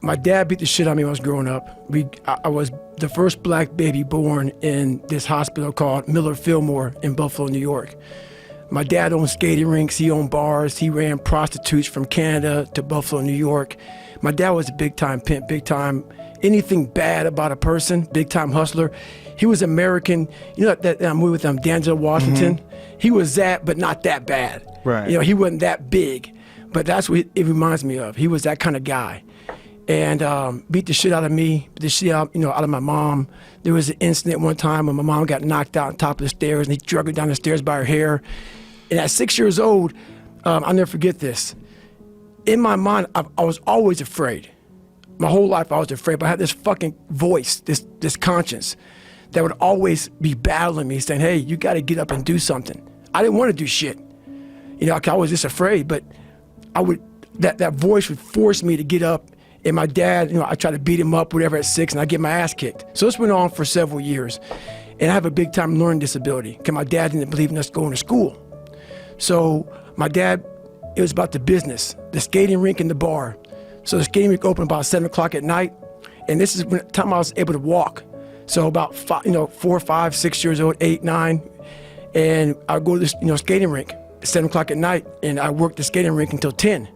My dad beat the shit out of me when I was growing up. I was the first black baby born in this hospital called Miller Fillmore in Buffalo, New York. My dad owned skating rinks, he owned bars, he ran prostitutes from Canada to Buffalo, New York. My dad was a big time pimp, big time, anything bad about a person, big time hustler. He was American, you know that movie with Denzel Washington? Mm-hmm. He was that, but not that bad. Right. You know, he wasn't that big, but that's what it reminds me of. He was that kind of guy. And beat the shit out of me, beat the shit out, out of my mom. There was an incident one time when my mom got knocked out on top of the stairs, and he dragged her down the stairs by her hair. And at 6 years old, I'll never forget this. In my mind, I was always afraid. My whole life I was afraid, but I had this fucking voice, this conscience that would always be battling me, saying, hey, you gotta get up and do something. I didn't want to do shit. I was just afraid, but that voice would force me to get up. And my dad, I tried to beat him up, whatever, at 6, and I get my ass kicked. So this went on for several years. And I have a big time learning disability because my dad didn't believe in us going to school. So my dad, it was about the business, the skating rink and the bar. So the skating rink opened about 7 o'clock at night. And this is the time I was able to walk. So about 4, 5, 6 years old, 8, 9. And I'd go to this, skating rink at 7 o'clock at night. And I worked the skating rink until 10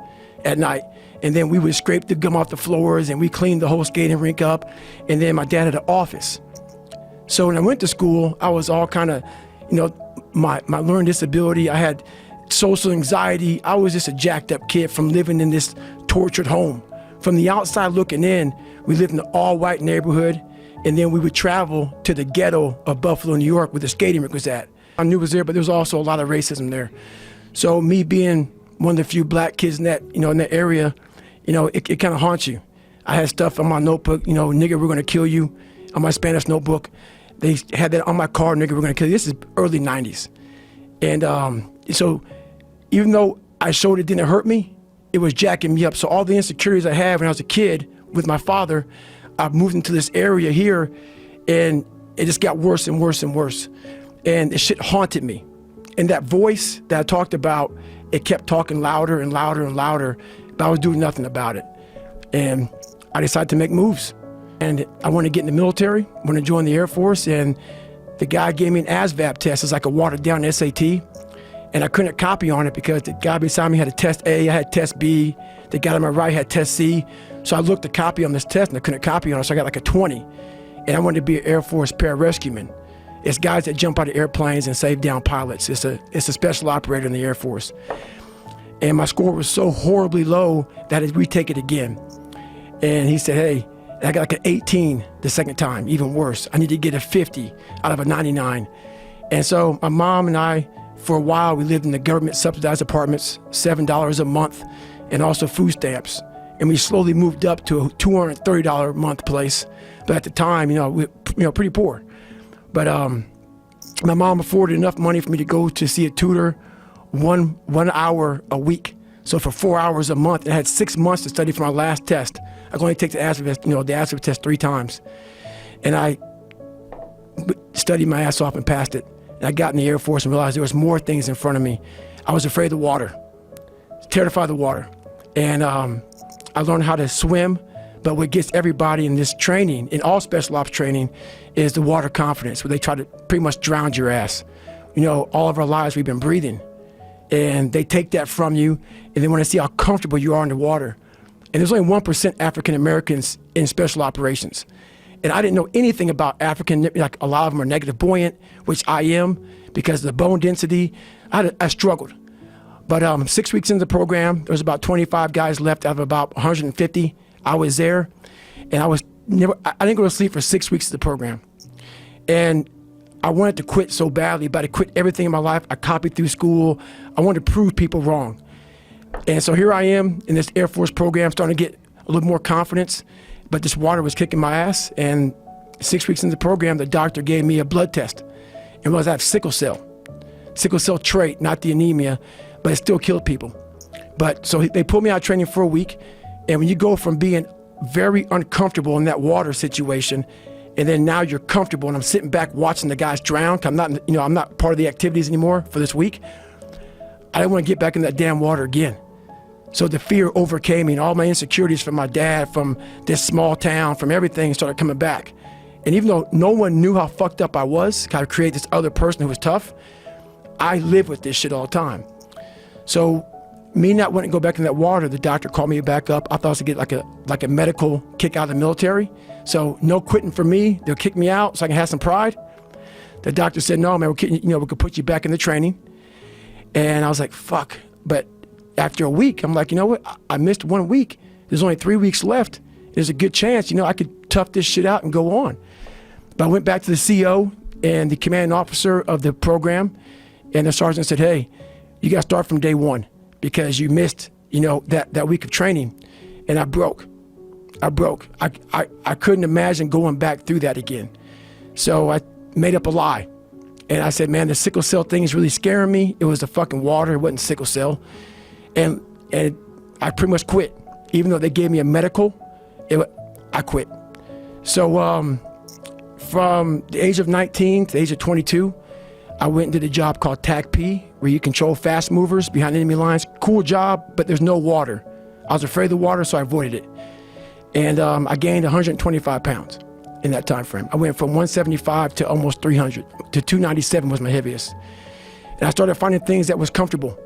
at night. And then we would scrape the gum off the floors and we cleaned the whole skating rink up. And then my dad had an office. So when I went to school, I was all kind of, my learning disability. I had social anxiety. I was just a jacked up kid from living in this tortured home. From the outside looking in, we lived in an all white neighborhood. And then we would travel to the ghetto of Buffalo, New York, where the skating rink was at. I knew it was there, but there was also a lot of racism there. So me being one of the few black kids in that, in that area, it kind of haunts you. I had stuff on my notebook, nigga, we're gonna kill you, on my Spanish notebook. They had that on my car, nigga, we're gonna kill you. This is early 90s. And so even though I showed it didn't hurt me, it was jacking me up. So all the insecurities I had when I was a kid with my father, I moved into this area here and it just got worse and worse and worse. And the shit haunted me. And that voice that I talked about, it kept talking louder and louder and louder, but I was doing nothing about it. And I decided to make moves. And I wanted to get in the military, wanted to join the Air Force, and the guy gave me an ASVAB test. It's like a watered down SAT. And I couldn't copy on it because the guy beside me had a test A, I had test B, the guy on my right had test C. So I looked to copy on this test and I couldn't copy on it, so I got like a 20. And I wanted to be an Air Force pararescueman. It's guys that jump out of airplanes and save down pilots. It's a special operator in the Air Force. And my score was so horribly low that I'd retake it again. And he said, hey, I got like an 18 the second time, even worse. I need to get a 50 out of a 99. And so my mom and I, for a while, we lived in the government subsidized apartments, $7 a month, and also food stamps. And we slowly moved up to a $230 a month place. But at the time, we were pretty poor. But my mom afforded enough money for me to go to see a tutor one hour a week. So for 4 hours a month, and I had 6 months to study for my last test. I could only take the ASVAB test 3 times. And I studied my ass off and passed it. And I got in the Air Force and realized there was more things in front of me. I was afraid of the water, terrified of the water. And I learned how to swim, but what gets everybody in this training, in all special ops training, is the water confidence, where they try to pretty much drown your ass. All of our lives we've been breathing. And they take that from you, and they want to see how comfortable you are underwater. And there's only 1% African Americans in special operations. And I didn't know anything about African, like a lot of them are negative buoyant, which I am, because of the bone density. I struggled. But 6 weeks into the program, there was about 25 guys left out of about 150. I was there, and I didn't go to sleep for 6 weeks of the program. And I wanted to quit so badly, but I quit everything in my life. I copied through school. I wanted to prove people wrong. And so here I am in this Air Force program, starting to get a little more confidence, but this water was kicking my ass. And 6 weeks into the program, the doctor gave me a blood test. And realized I have sickle cell trait, not the anemia, but it still killed people. But so they pulled me out of training for a week. And when you go from being very uncomfortable in that water situation, and then now you're comfortable, and I'm sitting back watching the guys drown, 'cause I'm not part of the activities anymore for this week. I didn't want to get back in that damn water again. So the fear overcame me, and all my insecurities from my dad, from this small town, from everything started coming back. And even though no one knew how fucked up I was, kind of create this other person who was tough, I lived with this shit all the time. So me not wanting to go back in that water, the doctor called me back up. I thought I was gonna get like a medical kick out of the military. So no quitting for me. They'll kick me out so I can have some pride. The doctor said, no, man, we could put you back in the training. And I was like, fuck. But after a week, I'm like, you know what? I missed 1 week. There's only 3 weeks left. There's a good chance, I could tough this shit out and go on. But I went back to the CO and the commanding officer of the program, and the sergeant said, hey, you got to start from day one because you missed, that week of training. And I broke. I couldn't imagine going back through that again. So I made up a lie. And I said, man, the sickle cell thing is really scaring me. It was the fucking water. It wasn't sickle cell. And I pretty much quit. Even though they gave me a medical, I quit. So from the age of 19 to the age of 22, I went and did a job called TAC-P, where you control fast movers behind enemy lines. Cool job, but there's no water. I was afraid of the water, so I avoided it. And I gained 125 pounds in that time frame. I went from 175 to almost 300, to 297 was my heaviest. And I started finding things that was comfortable.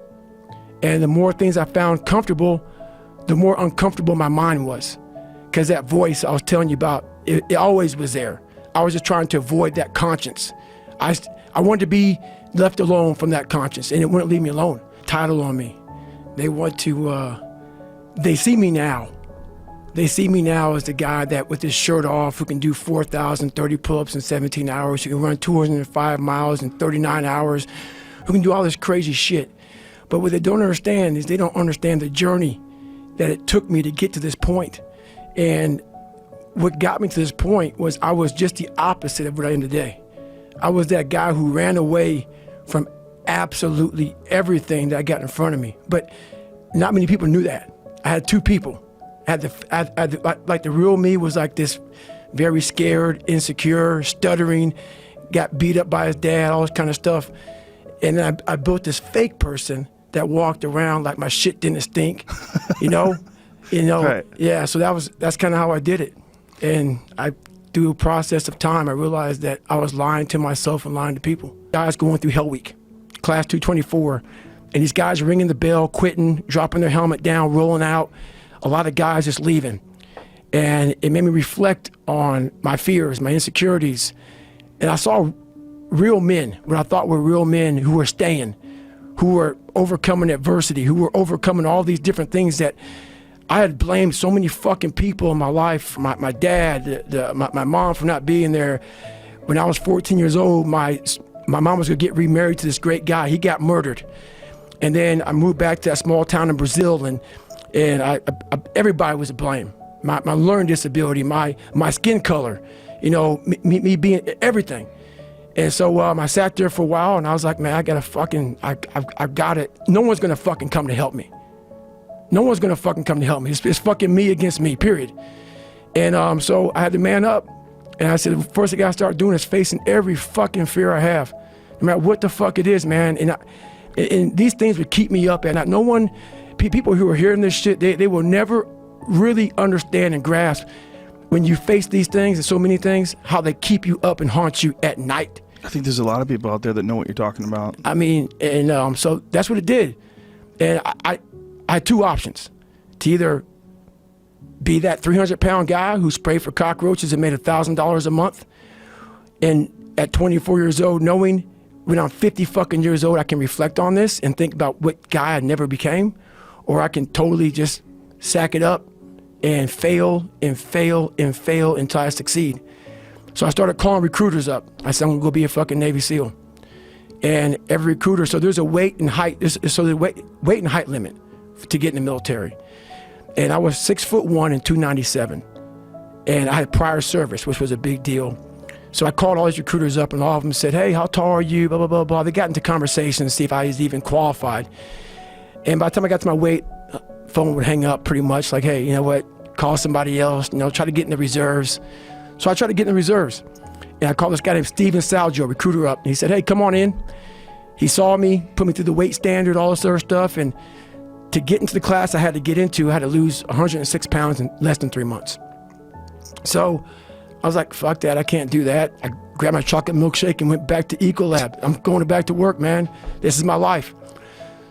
And the more things I found comfortable, the more uncomfortable my mind was. Because that voice I was telling you about, it always was there. I was just trying to avoid that conscience. I wanted to be left alone from that conscience, and it wouldn't leave me alone. Title on me. They want to, they see me now. They see me now as the guy that with his shirt off, who can do 4,030 pull-ups in 17 hours, who can run 205 miles in 39 hours, who can do all this crazy shit. But what they don't understand is they don't understand the journey that it took me to get to this point. And what got me to this point was I was just the opposite of what I am today. I was that guy who ran away from absolutely everything that I got in front of me. But not many people knew that. I had two people. Like the real me was like this very scared, insecure, stuttering, got beat up by his dad, all this kind of stuff. And then I built this fake person that walked around like my shit didn't stink, Right. Yeah, so that's kind of how I did it. And through a process of time, I realized that I was lying to myself and lying to people. Guys going through Hell Week, class 224, and these guys ringing the bell, quitting, dropping their helmet down, rolling out. A lot of guys just leaving. And it made me reflect on my fears, my insecurities. And I saw real men, what I thought were real men who were staying, who were overcoming adversity, who were overcoming all these different things that I had blamed so many fucking people in my life, my dad, my mom for not being there. When I was 14 years old, my mom was gonna get remarried to this great guy. He got murdered. And then I moved back to that small town in Brazil, and everybody was to blame. My learning disability, my skin color, me being everything. And so I sat there for a while, and I was like, man, I've got it. No one's gonna fucking come to help me. No one's gonna fucking come to help me. It's fucking me against me, period. And so I had to man up, and I said, the first thing I gotta start doing is facing every fucking fear I have, no matter what the fuck it is, man. And these things would keep me up at night. No one, people who are hearing this shit, they will never really understand and grasp when you face these things and so many things, how they keep you up and haunt you at night. I think there's a lot of people out there that know what you're talking about. I mean, and so that's what it did. And I had two options: to either be that 300-pound guy who sprayed for cockroaches and made $1,000 a month, and at 24 years old, knowing when I'm 50 fucking years old, I can reflect on this and think about what guy I never became, or I can totally just sack it up and fail and fail and fail until I succeed. So I started calling recruiters up. I said, I'm gonna go be a fucking Navy SEAL. And every recruiter, so there's a weight and height, so the weight and height limit to get in the military. And I was 6'1" and 297. And I had prior service, which was a big deal. So I called all these recruiters up, and all of them said, hey, how tall are you, blah, blah, blah, blah. They got into conversation to see if I was even qualified. And by the time I got to my weight, phone would hang up pretty much, like, hey, you know what, call somebody else, try to get in the reserves. So I tried to get in the reserves. And I called this guy named Steven Salgio, recruiter, up. And he said, hey, come on in. He saw me, put me through the weight standard, all this other stuff. And to get into the class I had to get into, I had to lose 106 pounds in less than 3 months. So I was like, fuck that, I can't do that. I grabbed my chocolate milkshake and went back to Ecolab. I'm going back to work, man. This is my life.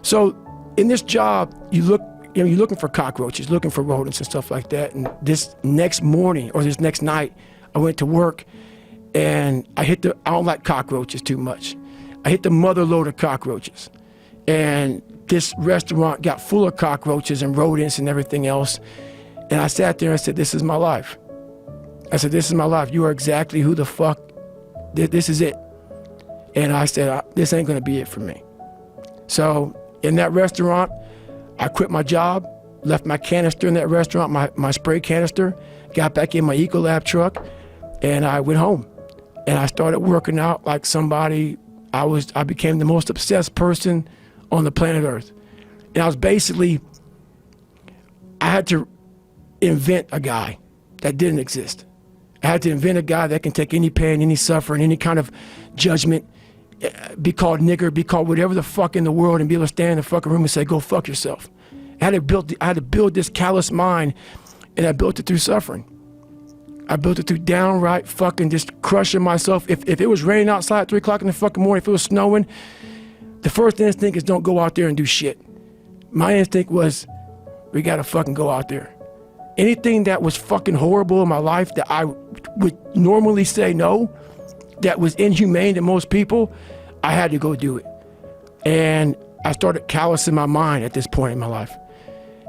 So in this job, you're looking for cockroaches, looking for rodents and stuff like that. And this next morning or this next night, I went to work and I don't like cockroaches too much. I hit the mother load of cockroaches. And this restaurant got full of cockroaches and rodents and everything else. And I sat there and said, this is my life. I said, this is my life. You are exactly who the fuck, this is it. And I said, this ain't gonna be it for me. So in that restaurant, I quit my job, left my canister in that restaurant, my spray canister, got back in my Ecolab truck, and I went home. And I started working out like somebody, I became the most obsessed person on the planet Earth. And I had to invent a guy that didn't exist. I had to invent a guy that can take any pain, any suffering, any kind of judgment, be called nigger, be called whatever the fuck in the world, and be able to stand in the fucking room and say, go fuck yourself. I had to build this callous mind, and I built it through suffering. I built it through downright fucking just crushing myself. If it was raining outside at 3 o'clock in the fucking morning, if it was snowing, the first instinct is don't go out there and do shit. My instinct was, we gotta fucking go out there. Anything that was fucking horrible in my life that I would normally say no, that was inhumane to most people, I had to go do it. And I started callousing my mind at this point in my life.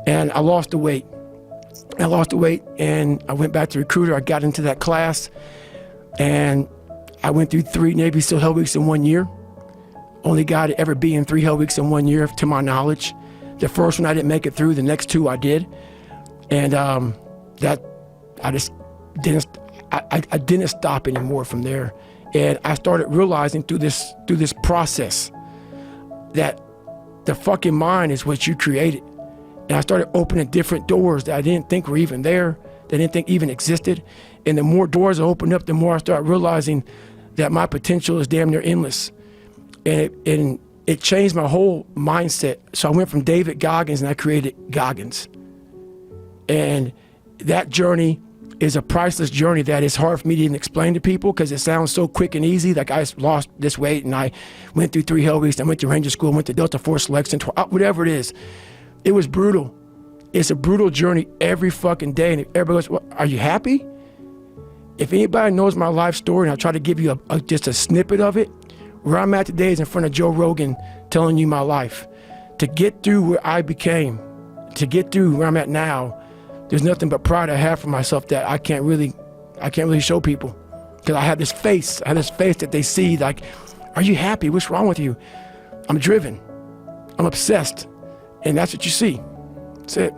And I lost the weight. And I went back to recruiter. I got into that class and I went through 3 Navy SEAL Hell Weeks in 1 year. Only guy to ever be in 3 Hell Weeks in 1 year, to my knowledge. The first one I didn't make it through, the next 2 I did. And that I just didn't stop anymore from there. And I started realizing through this process that the fucking mind is what you created. And I started opening different doors that I didn't think were even there, that I didn't think even existed. And the more doors I opened up, the more I started realizing that my potential is damn near endless. And it changed my whole mindset. So I went from David Goggins and I created Goggins. And that journey is a priceless journey that is hard for me to even explain to people because it sounds so quick and easy. Like I lost this weight and I went through 3 Hell Weeks, I went to Ranger School, went to Delta Force Selection, whatever it is. It was brutal. It's a brutal journey every fucking day. And everybody goes, well, are you happy? If anybody knows my life story, and I'll try to give you just a snippet of it, where I'm at today is in front of Joe Rogan telling you my life. To get through where I became, to get through where I'm at now, there's nothing but pride I have for myself that I can't really show people. Because I have this face that they see like, are you happy? What's wrong with you? I'm driven. I'm obsessed. And that's what you see. That's it.